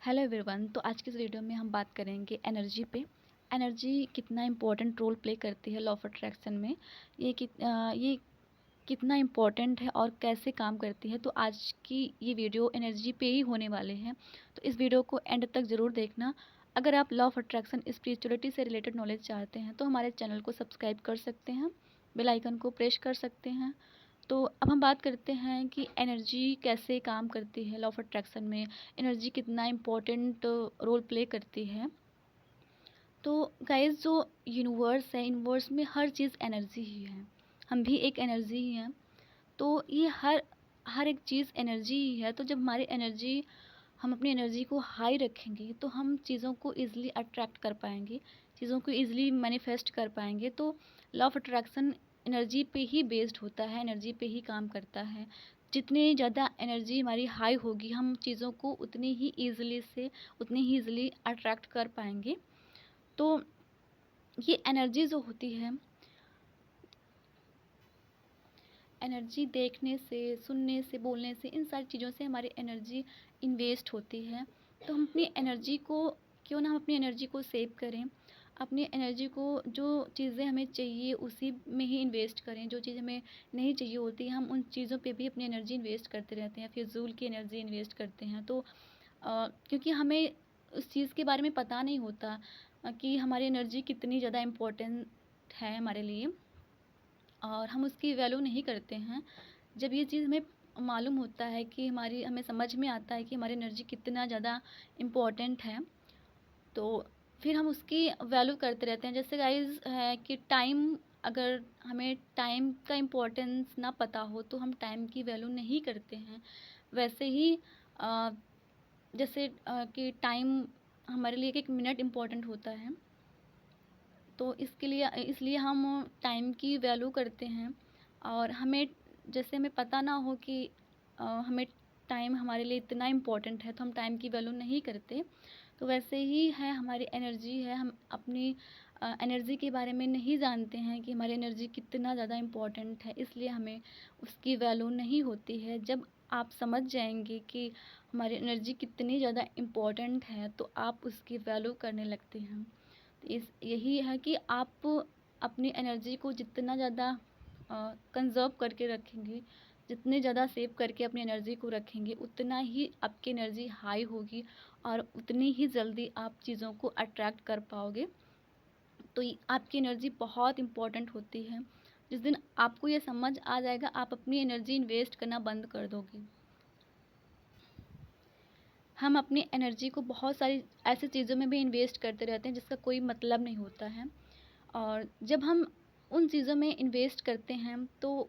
Hello everyone. तो आज की इस वीडियो में हम बात करेंगे एनर्जी पे। एनर्जी कितना इम्पोर्टेंट रोल प्ले करती है लॉ ऑफ अट्रैक्शन में। ये कितना इम्पोर्टेंट है और कैसे काम करती है। तो आज की ये वीडियो एनर्जी पे ही होने वाले हैं, तो इस वीडियो को एंड तक ज़रूर देखना। अगर आप लॉ ऑफ अट्रैक्शन स्पिरिचुअलिटी से रिलेटेड नॉलेज चाहते हैं तो हमारे चैनल को सब्सक्राइब कर सकते हैं, बेल आइकन को प्रेस कर सकते हैं। तो अब हम बात करते हैं कि एनर्जी कैसे काम करती है लॉ ऑफ अट्रैक्शन में, एनर्जी कितना इम्पोर्टेंट रोल प्ले करती है। तो गाइस, जो यूनिवर्स है, यूनिवर्स में हर चीज़ एनर्जी ही है, हम भी एक एनर्जी ही हैं। तो ये हर हर एक चीज़ एनर्जी ही है। तो जब हमारी एनर्जी, हम अपनी एनर्जी को हाई रखेंगे तो हम चीज़ों को ईज़िली अट्रैक्ट कर पाएंगे, चीज़ों को ईज़िली मैनिफेस्ट कर पाएंगे। तो लॉ ऑफ अट्रैक्शन एनर्जी पे ही बेस्ड होता है, एनर्जी पे ही काम करता है। जितनी ज़्यादा एनर्जी हमारी हाई होगी, हम चीज़ों को उतनी ही ईज़िली अट्रैक्ट कर पाएंगे। तो ये एनर्जी जो होती है, एनर्जी देखने से, सुनने से, बोलने से, इन सारी चीज़ों से हमारी एनर्जी इन्वेस्ट होती है। तो हम अपनी एनर्जी को, क्यों ना हम अपनी एनर्जी को सेव करें, अपनी एनर्जी को, जो चीज़ें हमें चाहिए उसी में ही इन्वेस्ट करें। जो चीज़ हमें नहीं चाहिए होती हम उन चीज़ों पे भी अपनी एनर्जी इन्वेस्ट करते रहते हैं, फिजूल की एनर्जी इन्वेस्ट करते हैं। तो क्योंकि हमें उस चीज़ के बारे में पता नहीं होता कि हमारी एनर्जी कितनी ज़्यादा इम्पोर्टेंट है हमारे लिए, और हम उसकी वैल्यू नहीं करते हैं। जब ये चीज़ हमें मालूम होता है कि हमें समझ में आता है कि हमारी एनर्जी कितना ज़्यादा इम्पोर्टेंट है, तो फिर हम उसकी वैल्यू करते रहते हैं। जैसे गाइस है कि टाइम, अगर हमें टाइम का इम्पोर्टेंस ना पता हो तो हम टाइम की वैल्यू नहीं करते हैं। वैसे ही अ, जैसे कि टाइम, हमारे लिए एक मिनट इम्पोर्टेंट होता है, तो इसलिए हम टाइम की वैल्यू करते हैं। और हमें, जैसे हमें पता ना हो कि हमें टाइम हमारे लिए इतना इम्पोर्टेंट है तो हम टाइम की वैल्यू नहीं करते। तो वैसे ही है हमारी एनर्जी है, हम अपनी एनर्जी के बारे में नहीं जानते हैं कि हमारी एनर्जी कितना ज़्यादा इम्पोर्टेंट है, इसलिए हमें उसकी वैल्यू नहीं होती है। जब आप समझ जाएंगे कि हमारी एनर्जी कितनी ज़्यादा इम्पोर्टेंट है तो आप उसकी वैल्यू करने लगते हैं। यही है कि आप अपनी एनर्जी को जितना ज़्यादा कंज़र्व करके रखेंगे, जितने ज़्यादा सेव करके अपनी एनर्जी को रखेंगे, उतना ही आपकी एनर्जी हाई होगी और उतनी ही जल्दी आप चीज़ों को अट्रैक्ट कर पाओगे। तो आपकी एनर्जी बहुत इम्पोर्टेंट होती है। जिस दिन आपको ये समझ आ जाएगा, आप अपनी एनर्जी इन्वेस्ट करना बंद कर दोगे। हम अपनी एनर्जी को बहुत सारी ऐसी चीज़ों में भी इन्वेस्ट करते रहते हैं जिसका कोई मतलब नहीं होता है। और जब हम उन चीज़ों में इन्वेस्ट करते हैं तो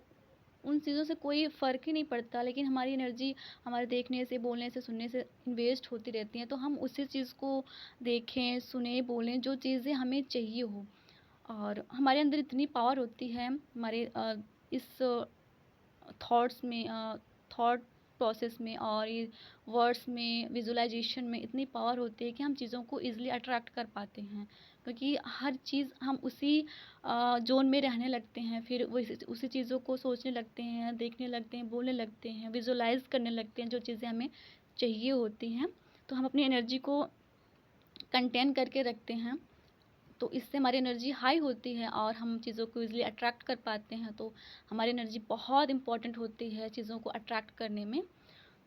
उन चीज़ों से कोई फ़र्क ही नहीं पड़ता, लेकिन हमारी एनर्जी हमारे देखने से, बोलने से, सुनने से इन्वेस्ट होती रहती हैं। तो हम उसी चीज़ को देखें, सुने, बोलें जो चीज़ें हमें चाहिए हो। और हमारे अंदर इतनी पावर होती है, हमारे इस थॉट्स में, थॉट प्रोसेस में और ये वर्ड्स में, विजुअलाइजेशन में इतनी पावर होती है कि हम चीज़ों को ईज़िली अट्रैक्ट कर पाते हैं। क्योंकि हर चीज़ हम उसी ज़ोन में रहने लगते हैं, फिर वो उसी चीज़ों को सोचने लगते हैं, देखने लगते हैं, बोलने लगते हैं, विजुअलाइज़ करने लगते हैं जो चीज़ें हमें चाहिए होती हैं। तो हम अपनी एनर्जी को कंटेन करके रखते हैं, तो इससे हमारी एनर्जी हाई होती है और हम चीज़ों को ईज़िली अट्रैक्ट कर पाते हैं। तो हमारी एनर्जी बहुत इम्पोर्टेंट होती है चीज़ों को अट्रैक्ट करने में।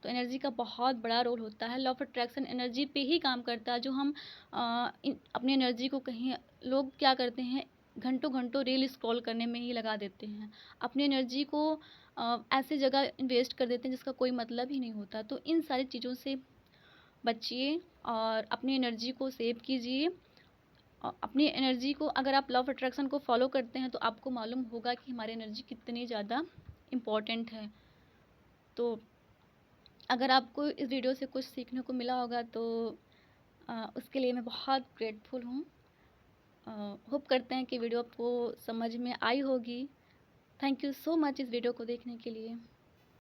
तो एनर्जी का बहुत बड़ा रोल होता है। लॉ ऑफ अट्रैक्शन एनर्जी पे ही काम करता है। जो हम अपनी एनर्जी को कहीं, लोग क्या करते हैं, घंटों घंटों रील स्क्रॉल करने में ही लगा देते हैं, अपनी एनर्जी को ऐसी जगह इन्वेस्ट कर देते हैं जिसका कोई मतलब ही नहीं होता। तो इन सारी चीज़ों से बचिए और अपनी एनर्जी को सेव कीजिए। अपनी एनर्जी को, अगर आप लॉ ऑफ अट्रैक्शन को फॉलो करते हैं तो आपको मालूम होगा कि हमारी एनर्जी कितनी ज़्यादा इम्पोर्टेंट है। तो अगर आपको इस वीडियो से कुछ सीखने को मिला होगा तो उसके लिए मैं बहुत ग्रेटफुल हूँ। होप करते हैं कि वीडियो आपको समझ में आई होगी। थैंक यू सो मच इस वीडियो को देखने के लिए।